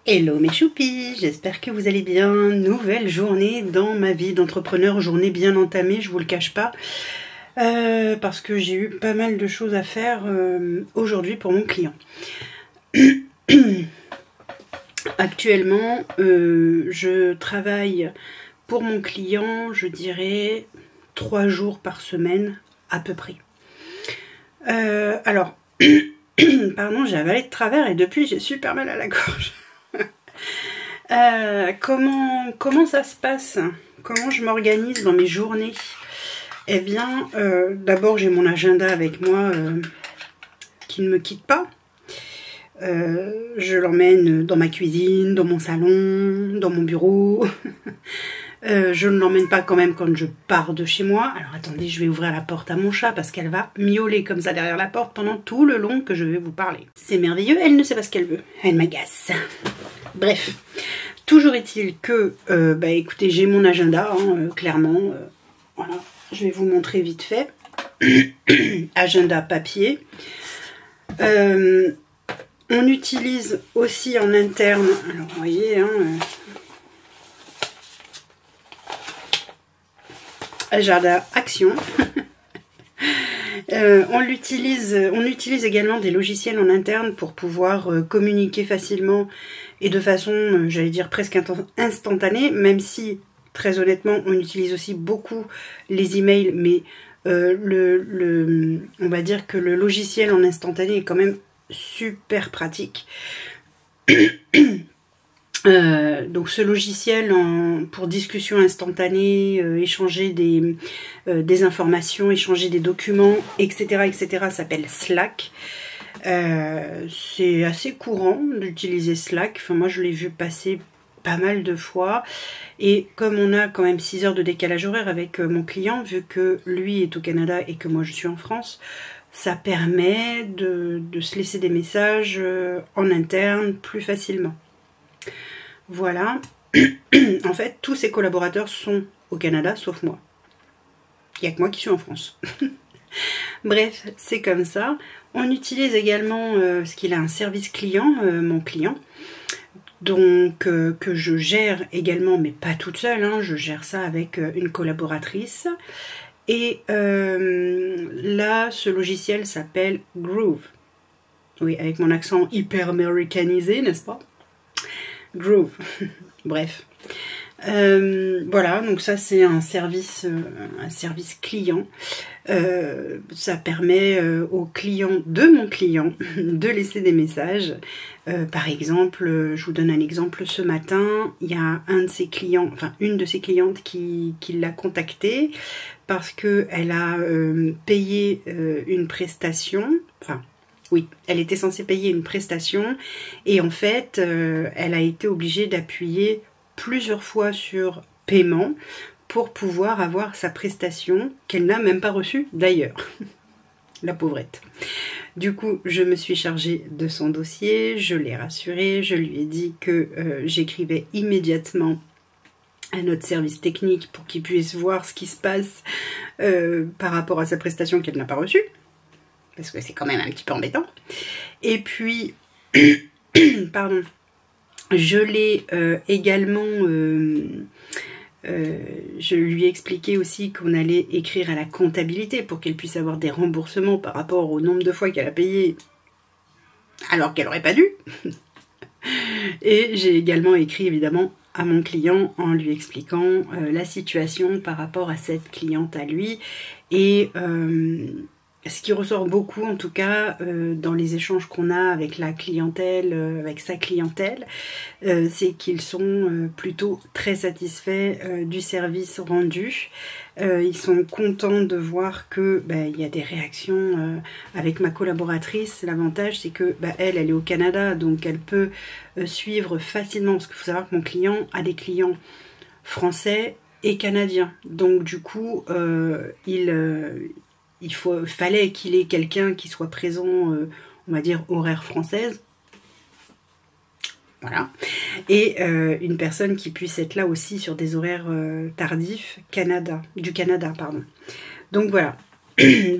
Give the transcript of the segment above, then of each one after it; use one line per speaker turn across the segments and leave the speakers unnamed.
Hello mes choupis, j'espère que vous allez bien. Nouvelle journée dans ma vie d'entrepreneur, journée bien entamée, je vous le cache pas, parce que j'ai eu pas mal de choses à faire aujourd'hui pour mon client. Actuellement, je travaille pour mon client, je dirais 3 jours par semaine à peu près. Alors, pardon, j'ai avalé de travers et depuis j'ai super mal à la gorge. Comment ça se passe? Comment je m'organise dans mes journées? Eh bien, d'abord j'ai mon agenda avec moi qui ne me quitte pas. Je l'emmène dans ma cuisine, dans mon salon, dans mon bureau. Je ne l'emmène pas quand même quand je pars de chez moi. Alors attendez, je vais ouvrir la porte à mon chat parce qu'elle va miauler comme ça derrière la porte pendant tout le long que je vais vous parler. C'est merveilleux, elle ne sait pas ce qu'elle veut. Elle m'agace. Bref, toujours est-il que, écoutez, j'ai mon agenda, hein, clairement. Voilà, je vais vous montrer vite fait. Agenda papier. On utilise aussi en interne, alors vous voyez, hein, agenda action. On utilise également des logiciels en interne pour pouvoir communiquer facilement et de façon, j'allais dire presque instantanée, même si très honnêtement on utilise aussi beaucoup les emails, mais on va dire que le logiciel en instantané est quand même super pratique. Donc ce logiciel pour discussion instantanée, échanger des informations, échanger des documents, etc. s'appelle Slack. C'est assez courant d'utiliser Slack. Enfin, moi je l'ai vu passer pas mal de fois. Et comme on a quand même 6 heures de décalage horaire avec mon client, vu que lui est au Canada et que moi je suis en France, ça permet de se laisser des messages en interne plus facilement. Voilà. En fait, tous ses collaborateurs sont au Canada, sauf moi. Il n'y a que moi qui suis en France. Bref, c'est comme ça. On utilise également, parce qu'il a un service client, mon client, donc que je gère également, mais pas toute seule, hein, je gère ça avec une collaboratrice. Et là, ce logiciel s'appelle Groove. Oui, avec mon accent hyper américanisé, n'est-ce pas? Groove. Bref. Voilà, donc ça c'est un service client. Ça permet aux clients de mon client de laisser des messages. Par exemple, je vous donne un exemple, ce matin, il y a une de ses clientes qui l'a contacté parce qu'elle a payé une prestation, enfin oui, elle était censée payer une prestation et en fait, elle a été obligée d'appuyer plusieurs fois sur paiement pour pouvoir avoir sa prestation qu'elle n'a même pas reçue d'ailleurs. La pauvrette. Du coup, je me suis chargée de son dossier, je l'ai rassurée, je lui ai dit que j'écrivais immédiatement à notre service technique pour qu'il puisse voir ce qui se passe par rapport à sa prestation qu'elle n'a pas reçue. Parce que c'est quand même un petit peu embêtant. Et puis, pardon, je l'ai également, je lui ai expliqué aussi qu'on allait écrire à la comptabilité pour qu'elle puisse avoir des remboursements par rapport au nombre de fois qu'elle a payé alors qu'elle n'aurait pas dû. Et j'ai également écrit évidemment à mon client en lui expliquant la situation par rapport à cette cliente à lui. Et ce qui ressort beaucoup, en tout cas, dans les échanges qu'on a avec la clientèle, avec sa clientèle, c'est qu'ils sont plutôt très satisfaits du service rendu. Ils sont contents de voir que il y a des réactions avec ma collaboratrice. L'avantage, c'est que elle est au Canada, donc elle peut suivre facilement. Parce qu'il faut savoir que mon client a des clients français et canadiens. Donc du coup, il fallait qu'il ait quelqu'un qui soit présent, on va dire, horaire française. Voilà. Et une personne qui puisse être là aussi sur des horaires tardifs du Canada, pardon. Donc voilà.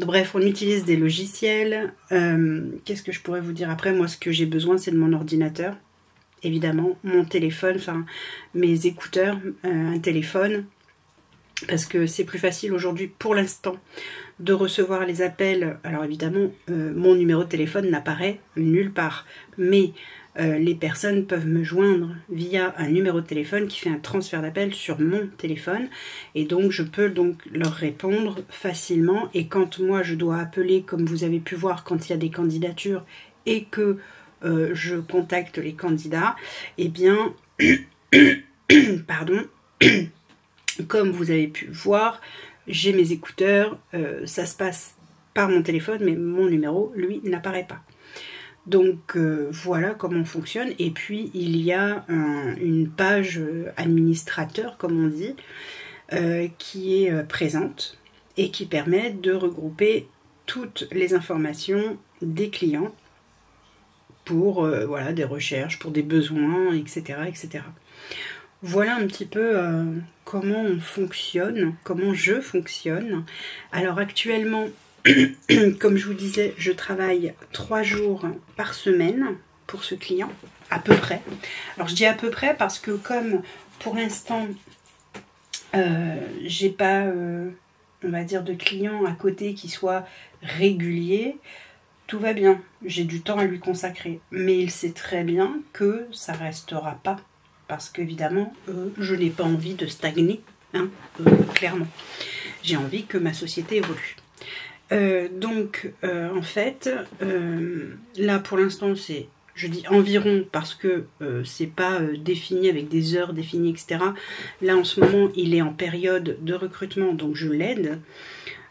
Bref, on utilise des logiciels. Qu'est-ce que je pourrais vous dire après? Moi, ce que j'ai besoin, c'est de mon ordinateur. évidemment mon téléphone, enfin mes écouteurs, un téléphone, parce que c'est plus facile aujourd'hui pour l'instant de recevoir les appels. Alors évidemment, mon numéro de téléphone n'apparaît nulle part, mais les personnes peuvent me joindre via un numéro de téléphone qui fait un transfert d'appel sur mon téléphone, et donc je peux donc leur répondre facilement. Et quand moi je dois appeler, comme vous avez pu voir quand il y a des candidatures et que je contacte les candidats, eh bien pardon, comme vous avez pu voir, j'ai mes écouteurs, ça se passe par mon téléphone, mais mon numéro, lui, n'apparaît pas. Donc voilà comment on fonctionne. Et puis il y a une page administrateur, comme on dit, qui est présente et qui permet de regrouper toutes les informations des clients pour voilà, des recherches, pour des besoins, etc. etc. Voilà un petit peu comment on fonctionne, comment je fonctionne. Alors actuellement, comme je vous disais, je travaille 3 jours par semaine pour ce client, à peu près. Alors je dis à peu près parce que comme pour l'instant, j'ai pas, on va dire, de clients à côté qui soient réguliers, tout va bien. J'ai du temps à lui consacrer. Mais il sait très bien que ça restera pas. Parce qu'évidemment, je n'ai pas envie de stagner, hein, clairement. J'ai envie que ma société évolue. Donc, en fait, là pour l'instant, c'est, je dis environ parce que c'est pas défini avec des heures définies, etc. Là en ce moment, il est en période de recrutement, donc je l'aide.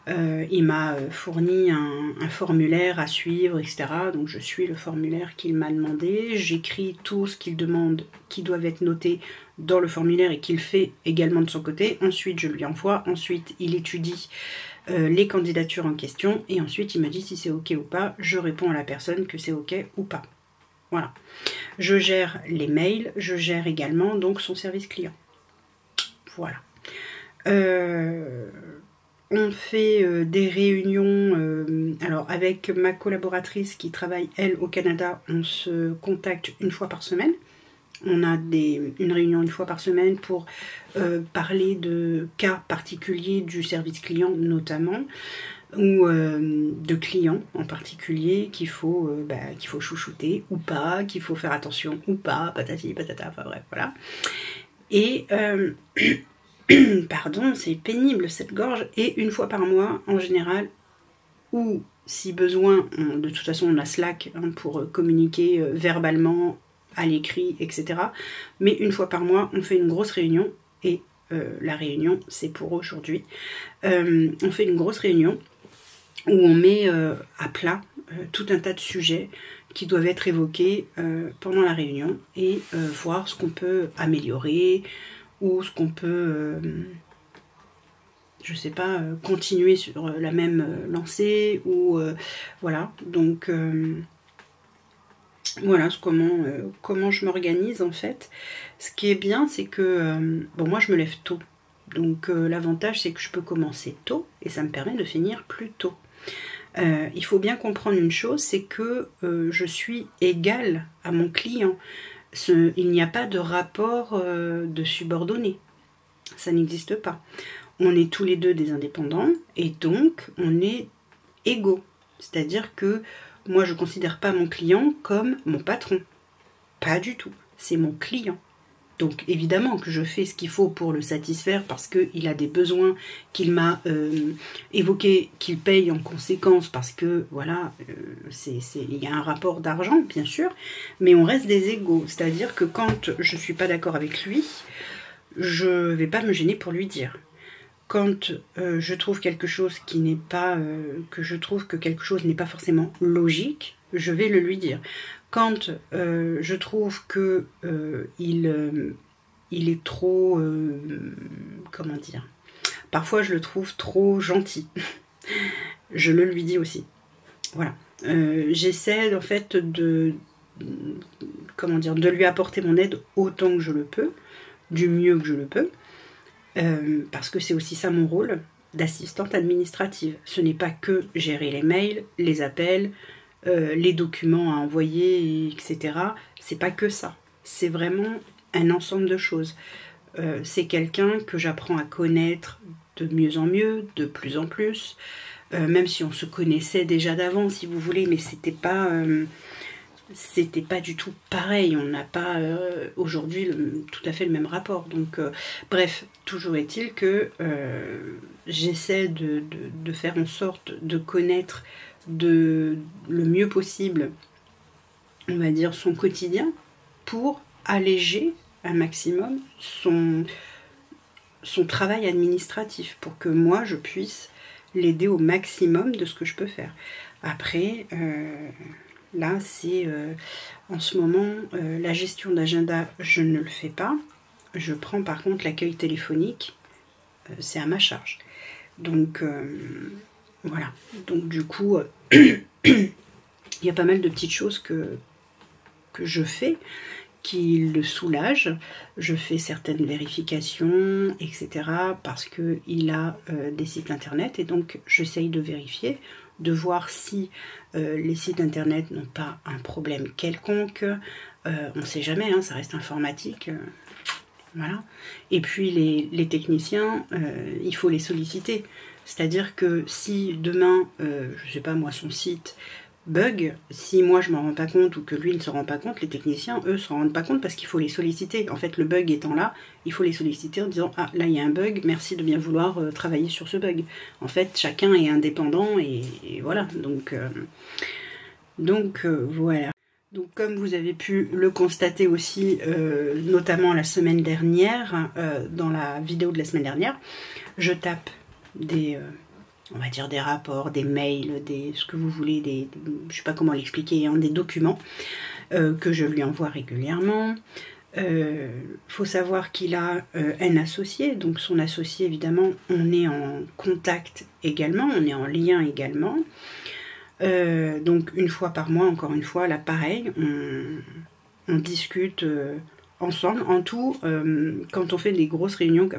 Il m'a fourni un formulaire à suivre, etc. Donc je suis le formulaire qu'il m'a demandé. J'écris tout ce qu'il demande qui doivent être notés dans le formulaire et qu'il fait également de son côté. Ensuite, je lui envoie. Ensuite, il étudie les candidatures en question. Et ensuite, il me dit si c'est OK ou pas. Je réponds à la personne que c'est OK ou pas. Voilà. Je gère les mails. Je gère également donc son service client. Voilà. On fait des réunions, alors avec ma collaboratrice qui travaille elle au Canada, on se contacte une fois par semaine. On a une réunion une fois par semaine pour parler de cas particuliers du service client notamment, ou de clients en particulier qu'il faut chouchouter ou pas, qu'il faut faire attention ou pas, patati patata, enfin bref, voilà. Et pardon, c'est pénible cette gorge. Et une fois par mois, en général, ou si besoin, de toute façon on a Slack hein, pour communiquer verbalement, à l'écrit, etc. Mais une fois par mois, on fait une grosse réunion. Et la réunion, c'est pour aujourd'hui. On fait une grosse réunion où on met à plat tout un tas de sujets qui doivent être évoqués pendant la réunion et voir ce qu'on peut améliorer, ou ce qu'on peut, je sais pas, continuer sur la même lancée, ou voilà. Donc voilà comment je m'organise en fait. Ce qui est bien, c'est que bon, moi je me lève tôt, donc l'avantage c'est que je peux commencer tôt et ça me permet de finir plus tôt. Il faut bien comprendre une chose, c'est que je suis égale à mon client. Il n'y a pas de rapport de subordonné. Ça n'existe pas. On est tous les deux des indépendants et donc on est égaux. C'est-à-dire que moi je ne considère pas mon client comme mon patron. Pas du tout. C'est mon client. Donc évidemment que je fais ce qu'il faut pour le satisfaire parce qu'il a des besoins qu'il m'a évoqués, qu'il paye en conséquence parce que voilà, il y a un rapport d'argent bien sûr, mais on reste des égaux. C'est-à-dire que quand je ne suis pas d'accord avec lui, je ne vais pas me gêner pour lui dire. Quand je trouve quelque chose qui n'est pas, que je trouve que quelque chose n'est pas forcément logique, je vais le lui dire. Quand je trouve que il est trop, comment dire, parfois je le trouve trop gentil, je le lui dis aussi. Voilà. J'essaie en fait comment dire, de lui apporter mon aide autant que je le peux, du mieux que je le peux, parce que c'est aussi ça mon rôle d'assistante administrative. Ce n'est pas que gérer les mails, les appels, les documents à envoyer, etc. C'est pas que ça. c'est vraiment un ensemble de choses. C'est quelqu'un que j'apprends à connaître de mieux en mieux, de plus en plus, même si on se connaissait déjà d'avant, si vous voulez, mais c'était pas du tout pareil. On n'a pas aujourd'hui tout à fait le même rapport. Donc, bref, toujours est-il que j'essaie de faire en sorte de connaître le mieux possible, on va dire, son quotidien pour alléger un maximum son travail administratif, pour que moi je puisse l'aider au maximum de ce que je peux faire. Après, là c'est en ce moment la gestion d'agenda, je ne le fais pas. Je prends par contre l'accueil téléphonique, c'est à ma charge. Donc voilà, donc du coup il y a pas mal de petites choses que je fais qui le soulagent. Je fais certaines vérifications, etc. parce qu'il a des sites internet et donc j'essaye de vérifier, de voir si les sites internet n'ont pas un problème quelconque. On ne sait jamais, hein, ça reste informatique. Voilà. Et puis les techniciens, il faut les solliciter. C'est-à-dire que si demain, je sais pas moi, son site bug, si moi je m'en rends pas compte ou que lui ne se rend pas compte, les techniciens, eux, s'en rendent pas compte parce qu'il faut les solliciter. En fait, le bug étant là, il faut les solliciter en disant « Ah, là, il y a un bug, merci de bien vouloir travailler sur ce bug. » En fait, chacun est indépendant et voilà. Donc voilà. Donc comme vous avez pu le constater aussi, notamment la semaine dernière, dans la vidéo de la semaine dernière, je tape des... on va dire des rapports, des mails, ce que vous voulez, je sais pas comment l'expliquer, hein, des documents que je lui envoie régulièrement. Faut savoir qu'il a un associé, donc son associé évidemment, on est en contact également, on est en lien également. Donc une fois par mois, encore une fois, là pareil, on discute ensemble. En tout, quand on fait des grosses réunions,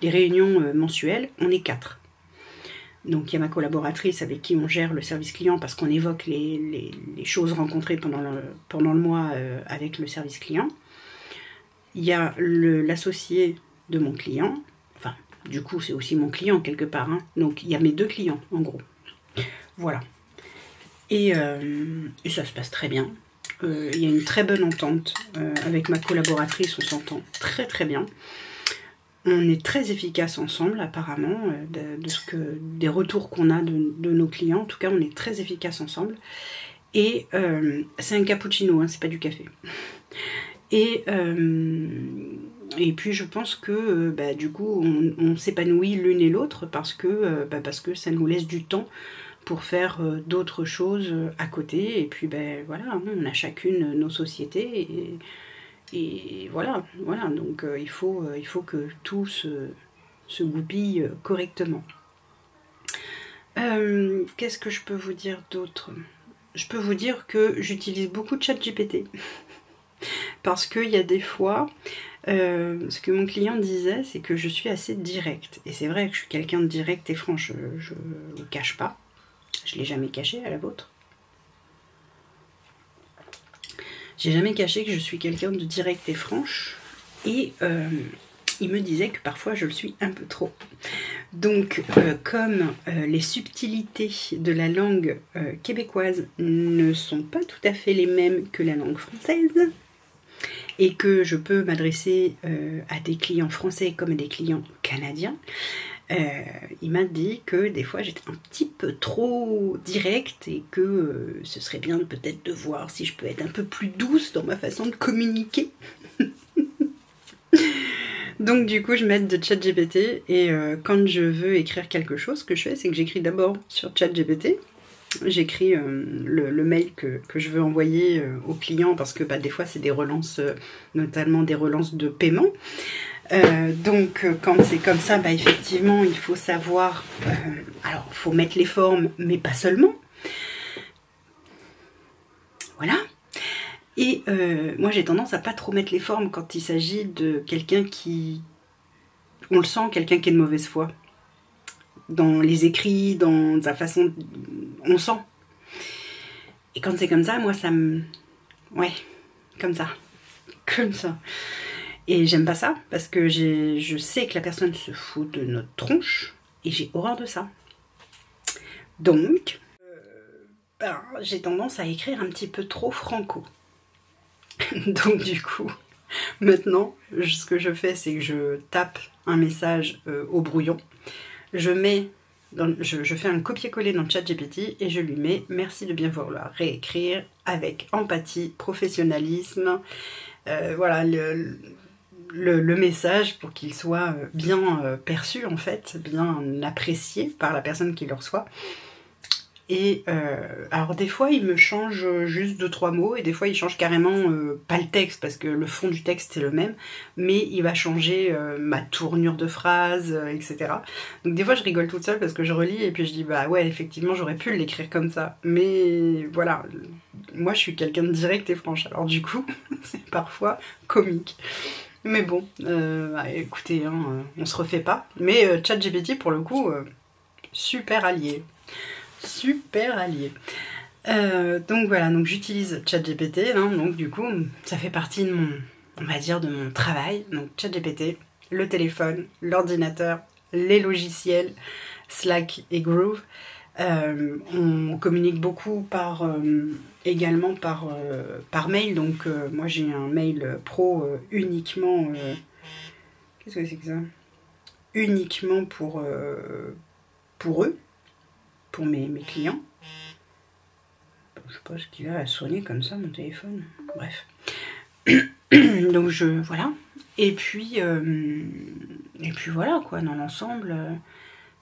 les réunions mensuelles, on est 4. Donc il y a ma collaboratrice avec qui on gère le service client parce qu'on évoque les choses rencontrées pendant le mois avec le service client. Il y a l'associé de mon client, enfin du coup c'est aussi mon client quelque part, hein. Donc il y a mes 2 clients en gros. Voilà. Et ça se passe très bien. Il y a une très bonne entente avec ma collaboratrice, on s'entend très très bien. On est très efficace ensemble apparemment, des retours qu'on a de nos clients. En tout cas, on est très efficace ensemble. Et c'est un cappuccino, hein, c'est pas du café. Et puis je pense que du coup, on s'épanouit l'une et l'autre parce que ça nous laisse du temps pour faire d'autres choses à côté. Et puis voilà, hein, on a chacune nos sociétés et voilà, donc il faut que tout se goupille correctement. Qu'est-ce que je peux vous dire d'autre? Je peux vous dire que j'utilise beaucoup de ChatGPT parce qu'il y a des fois, ce que mon client disait, c'est que je suis assez directe. Et c'est vrai que je suis quelqu'un de direct et franc, je ne le cache pas. Je ne l'ai jamais caché à la vôtre. J'ai jamais caché que je suis quelqu'un de direct et franche. Et il me disait que parfois je le suis un peu trop. Donc comme les subtilités de la langue québécoise ne sont pas tout à fait les mêmes que la langue française, et que je peux m'adresser à des clients français comme à des clients canadiens, il m'a dit que des fois j'étais un petit peu trop directe et que ce serait bien peut-être de voir si je peux être un peu plus douce dans ma façon de communiquer. Donc du coup je m'aide de ChatGPT et quand je veux écrire quelque chose, ce que je fais c'est que j'écris d'abord sur ChatGPT. J'écris le mail que je veux envoyer au client parce que des fois c'est des relances, notamment des relances de paiement. Donc quand c'est comme ça, effectivement il faut savoir, alors il faut mettre les formes mais pas seulement, voilà. Et moi j'ai tendance à pas trop mettre les formes quand il s'agit de quelqu'un qui, on le sent, quelqu'un qui est de mauvaise foi dans les écrits, dans sa façon, on sent. Et quand c'est comme ça, moi ça me, ouais, comme ça. comme ça. Et j'aime pas ça, parce que je sais que la personne se fout de notre tronche, et j'ai horreur de ça. Donc, j'ai tendance à écrire un petit peu trop franco. Donc du coup, maintenant, ce que je fais, c'est que je tape un message au brouillon, je fais un copier-coller dans ChatGPT et je lui mets « Merci de bien vouloir réécrire avec empathie, professionnalisme ». Voilà le message pour qu'il soit bien perçu en fait, bien apprécié par la personne qui le reçoit. Et alors des fois il me change juste 2-3 mots et des fois il change carrément pas le texte parce que le fond du texte est le même, mais il va changer ma tournure de phrase, etc. Donc des fois je rigole toute seule parce que je relis et puis je dis bah ouais effectivement j'aurais pu l'écrire comme ça, mais voilà, moi je suis quelqu'un de direct et franche, alors du coup c'est parfois comique. Mais bon, écoutez, hein, on se refait pas. Mais ChatGPT pour le coup, super allié. Super allié. Donc voilà, donc j'utilise ChatGPT, hein, donc du coup ça fait partie de mon, on va dire, de mon travail. Donc ChatGPT, le téléphone, l'ordinateur, les logiciels, Slack et Groove. On communique beaucoup également par mail, donc moi j'ai un mail pro uniquement, qu'est-ce que c'est que ça? Uniquement pour eux, pour mes clients. Je sais pas ce qu'il a à sonner comme ça mon téléphone, bref. Donc voilà, et puis voilà quoi, dans l'ensemble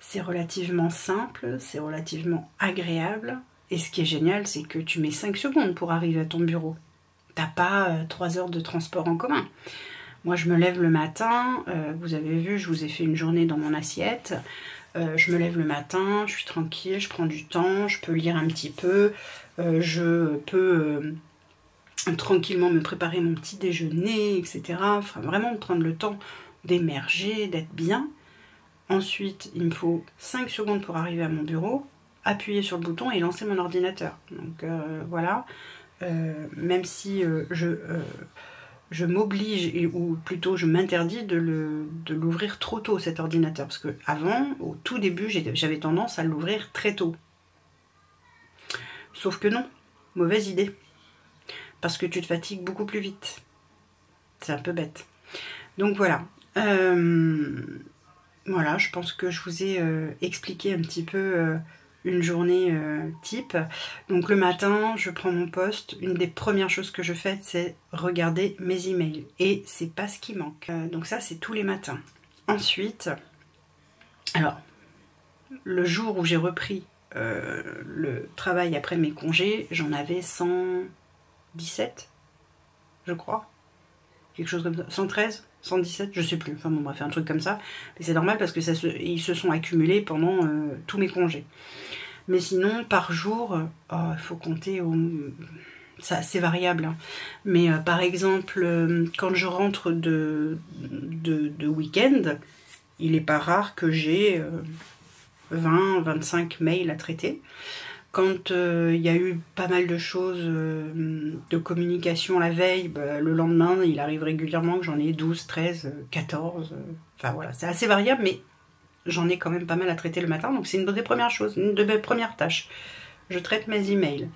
c'est relativement simple, c'est relativement agréable, et ce qui est génial c'est que tu mets 5 secondes pour arriver à ton bureau, t'as pas 3 heures de transport en commun. Moi je me lève le matin, vous avez vu, je vous ai fait une journée dans mon assiette, je me lève le matin, je suis tranquille, je prends du temps, je peux lire un petit peu, je peux tranquillement me préparer mon petit déjeuner, etc. Enfin, vraiment prendre le temps d'émerger, d'être bien. Ensuite, il me faut 5 secondes pour arriver à mon bureau, appuyer sur le bouton et lancer mon ordinateur. Donc voilà, même si je m'oblige, ou plutôt je m'interdis de l'ouvrir trop tôt cet ordinateur. Parce que avant, au tout début, j'avais tendance à l'ouvrir très tôt. Sauf que non, mauvaise idée. Parce que tu te fatigues beaucoup plus vite. C'est un peu bête. Donc voilà. Voilà, je pense que je vous ai expliqué un petit peu une journée type. Donc le matin, je prends mon poste. Une des premières choses que je fais, c'est regarder mes emails. Et c'est pas ce qui manque. Donc ça, c'est tous les matins. Ensuite, alors, le jour où j'ai repris le travail après mes congés, j'en avais 117, je crois. Quelque chose comme ça. 113 117, je sais plus, enfin bon bref, un truc comme ça. Mais c'est normal parce que ils se sont accumulés pendant tous mes congés. Mais sinon, par jour, il faut compter c'est variable. Hein. Mais par exemple, quand je rentre de week-end, il n'est pas rare que j'ai 20-25 mails à traiter. Quand il y a eu pas mal de choses de communication la veille, le lendemain, il arrive régulièrement que j'en ai 12, 13, 14. Enfin voilà, c'est assez variable, mais j'en ai quand même pas mal à traiter le matin. Donc c'est une des premières choses, une de mes premières tâches. Je traite mes emails.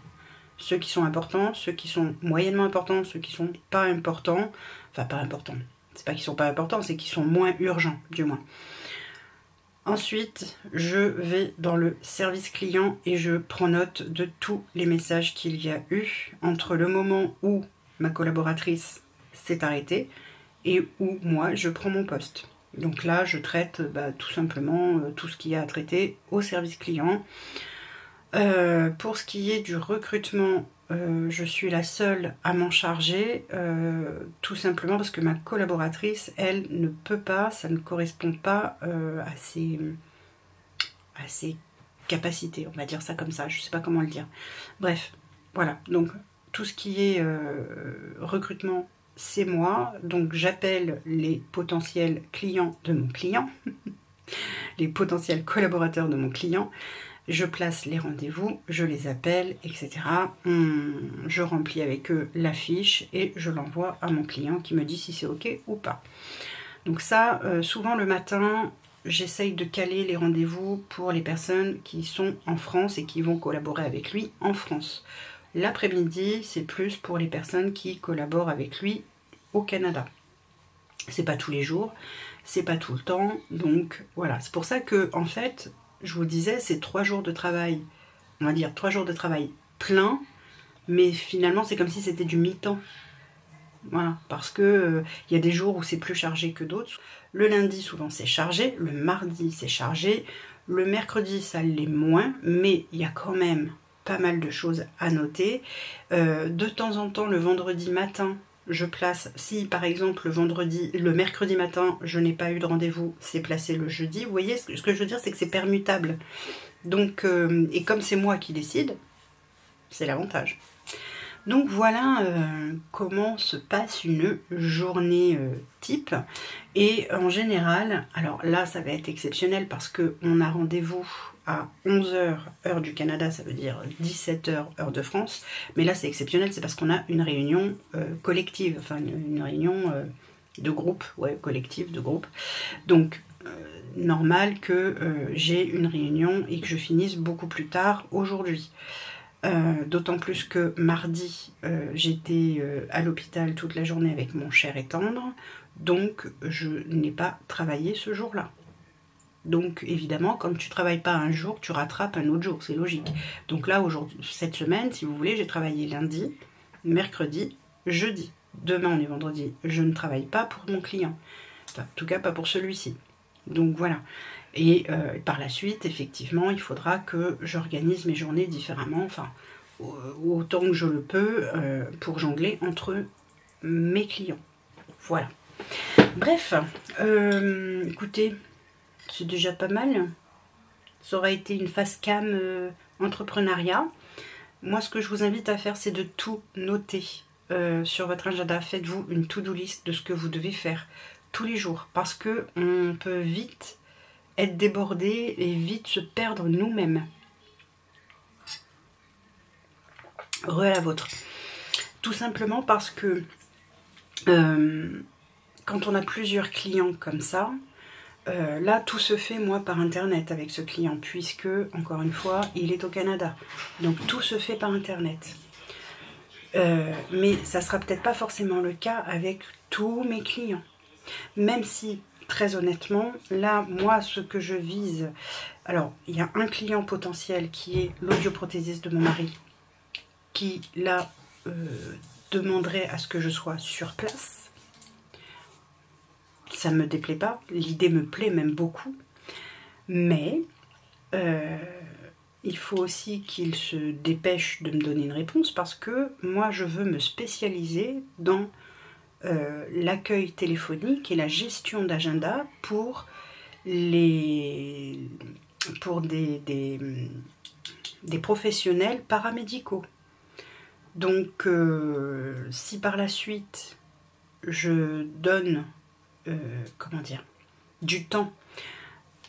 Ceux qui sont importants, ceux qui sont moyennement importants, ceux qui sont pas importants. Enfin pas importants. C'est pas qu'ils sont pas importants, c'est qu'ils sont moins urgents, du moins. Ensuite, je vais dans le service client et je prends note de tous les messages qu'il y a eu entre le moment où ma collaboratrice s'est arrêtée et où moi je prends mon poste. Donc là, je traite tout simplement tout ce qu'il y a à traiter au service client. Pour ce qui est du recrutement, je suis la seule à m'en charger, tout simplement parce que ma collaboratrice, elle, ne peut pas, ça ne correspond pas à ses capacités, on va dire ça comme ça, je sais pas comment le dire. Bref, voilà, donc tout ce qui est recrutement, c'est moi, donc j'appelle les potentiels clients de mon client, les potentiels collaborateurs de mon client, Je place les rendez-vous, je les appelle, etc. Je remplis avec eux la fiche et je l'envoie à mon client qui me dit si c'est ok ou pas. Donc ça, souvent le matin, j'essaye de caler les rendez-vous pour les personnes qui sont en France et qui vont collaborer avec lui en France. L'après-midi, c'est plus pour les personnes qui collaborent avec lui au Canada. C'est pas tous les jours, c'est pas tout le temps, donc voilà. C'est pour ça que, en fait, je vous disais, c'est 3 jours de travail, on va dire 3 jours de travail plein, mais finalement c'est comme si c'était du mi-temps. Voilà, parce que y a des jours où c'est plus chargé que d'autres. Le lundi souvent c'est chargé, le mardi c'est chargé, le mercredi ça l'est moins, mais il y a quand même pas mal de choses à noter. De temps en temps le vendredi matin, je place, si par exemple le mercredi matin, je n'ai pas eu de rendez-vous, c'est placé le jeudi. Vous voyez, ce que je veux dire, c'est que c'est permutable. Donc, et comme c'est moi qui décide, c'est l'avantage. Donc voilà comment se passe une journée type. Et en général, alors là ça va être exceptionnel parce qu'on a rendez-vous à 11 h heure du Canada, ça veut dire 17 h heure de France. Mais là c'est exceptionnel, c'est parce qu'on a une réunion collective, enfin une réunion de groupe, ouais, collective, de groupe. Donc normal que j'ai une réunion et que je finisse beaucoup plus tard aujourd'hui. D'autant plus que mardi, j'étais à l'hôpital toute la journée avec mon cher et tendre, donc je n'ai pas travaillé ce jour-là. Donc évidemment, quand tu travailles pas un jour, tu rattrapes un autre jour, c'est logique. Donc là, aujourd'hui, cette semaine, si vous voulez, j'ai travaillé lundi, mercredi, jeudi. Demain, on est vendredi, je ne travaille pas pour mon client. Enfin, en tout cas, pas pour celui-ci. Donc voilà. Et par la suite, effectivement, il faudra que j'organise mes journées différemment, enfin, autant que je le peux, pour jongler entre mes clients. Voilà. Bref, écoutez, c'est déjà pas mal. Ça aurait été une face cam entrepreneuriat. Moi, ce que je vous invite à faire, c'est de tout noter sur votre agenda. Faites-vous une to-do list de ce que vous devez faire tous les jours, parce que on peut vite être débordé et vite se perdre nous-mêmes. Re à la vôtre. Tout simplement parce que quand on a plusieurs clients comme ça, là tout se fait moi par internet avec ce client, puisque encore une fois il est au Canada, donc tout se fait par internet. Mais ça sera peut-être pas forcément le cas avec tous mes clients, même si très honnêtement, là, moi, ce que je vise... Alors, il y a un client potentiel qui est l'audioprothésiste de mon mari, qui, là, demanderait à ce que je sois sur place. Ça ne me déplaît pas. L'idée me plaît même beaucoup. Mais, il faut aussi qu'il se dépêche de me donner une réponse parce que moi, je veux me spécialiser dans... l'accueil téléphonique et la gestion d'agenda pour des professionnels paramédicaux. Donc si par la suite je donne du temps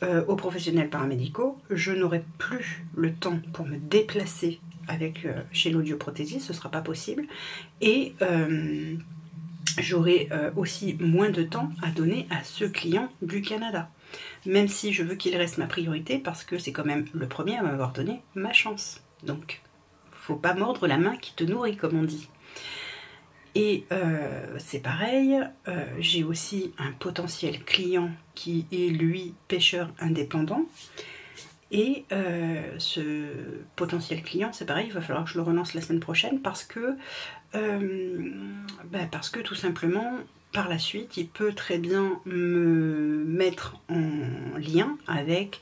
aux professionnels paramédicaux, je n'aurai plus le temps pour me déplacer chez l'audioprothésiste, ce ne sera pas possible, et j'aurai aussi moins de temps à donner à ce client du Canada. Même si je veux qu'il reste ma priorité, parce que c'est quand même le premier à m'avoir donné ma chance. Donc, faut pas mordre la main qui te nourrit, comme on dit. Et c'est pareil, j'ai aussi un potentiel client qui est, lui, pêcheur indépendant. Et ce potentiel client, c'est pareil, il va falloir que je le relance la semaine prochaine parce que tout simplement, par la suite, il peut très bien me mettre en lien avec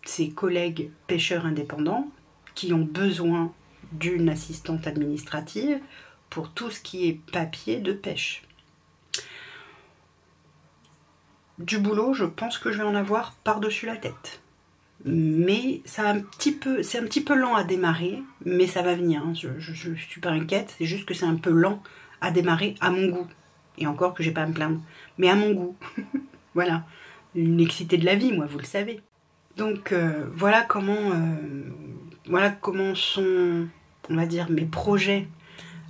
ses collègues pêcheurs indépendants qui ont besoin d'une assistante administrative pour tout ce qui est papier de pêche. Du boulot, je pense que je vais en avoir par-dessus la tête. Mais c'est un petit peu lent à démarrer, mais ça va venir. Hein. Je suis pas inquiète, c'est juste que c'est un peu lent à démarrer à mon goût. Et encore que j'ai pas à me plaindre, mais à mon goût. Voilà, une excitée de la vie, moi, vous le savez. Donc voilà comment sont, on va dire, mes projets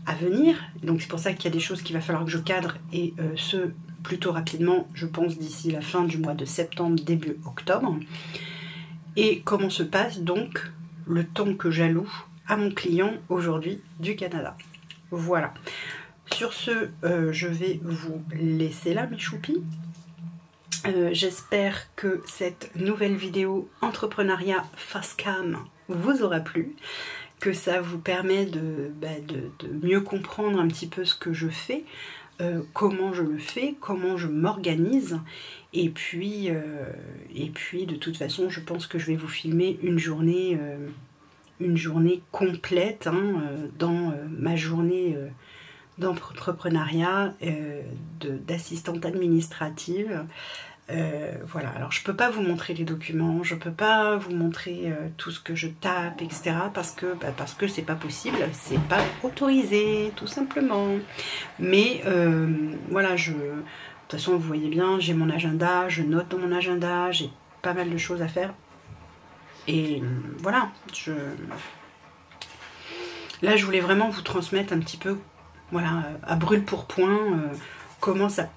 à venir. Donc c'est pour ça qu'il y a des choses qu'il va falloir que je cadre, et ce plutôt rapidement, je pense d'ici la fin du mois de septembre, début octobre. Et comment se passe donc le temps que j'alloue à mon client aujourd'hui du Canada. Voilà. Sur ce, je vais vous laisser là, mes choupis. J'espère que cette nouvelle vidéo entrepreneuriat face cam vous aura plu, que ça vous permet de mieux comprendre un petit peu ce que je fais, comment je le fais, comment je m'organise, et puis de toute façon je pense que je vais vous filmer une journée complète, hein, dans ma journée d'entrepreneuriat, d'assistante administrative. Voilà, alors je peux pas vous montrer les documents, je peux pas vous montrer tout ce que je tape, etc. parce que c'est pas possible, c'est pas autorisé, tout simplement. Mais voilà, de toute façon vous voyez bien, j'ai mon agenda, je note dans mon agenda, j'ai pas mal de choses à faire. Et voilà, là je voulais vraiment vous transmettre un petit peu, voilà, à brûle pour point, comment ça...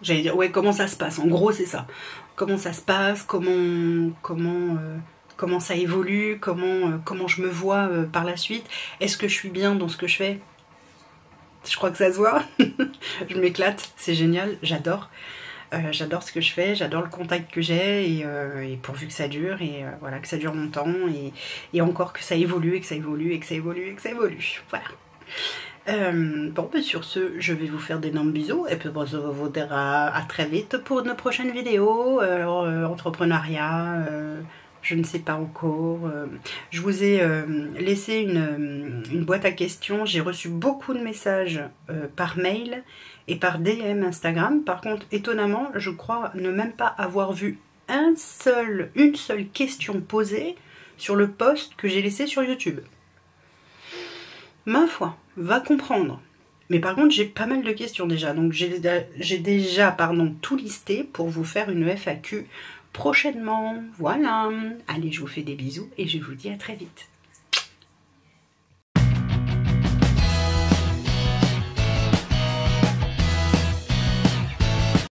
j'allais dire, ouais, comment ça se passe, en gros c'est ça. Comment ça se passe, comment ça évolue, comment je me vois par la suite. Est-ce que je suis bien dans ce que je fais? Je crois que ça se voit. Je m'éclate, c'est génial, j'adore. J'adore ce que je fais, j'adore le contact que j'ai, et pourvu que ça dure, et voilà, que ça dure longtemps, et encore que ça évolue, et que ça évolue, et que ça évolue, et que ça évolue. Voilà. Bon, ben sur ce, je vais vous faire d'énormes bisous, et puis bon, je vous dire à très vite pour une prochaine vidéo. Alors, entrepreneuriat, je ne sais pas encore. Je vous ai laissé une boîte à questions. J'ai reçu beaucoup de messages par mail et par DM Instagram. Par contre, étonnamment, je crois ne même pas avoir vu une seule question posée sur le post que j'ai laissé sur YouTube. Ma foi, va comprendre. Mais par contre, j'ai pas mal de questions déjà. Donc j'ai déjà tout listé pour vous faire une FAQ prochainement. Voilà. Allez, je vous fais des bisous et je vous dis à très vite.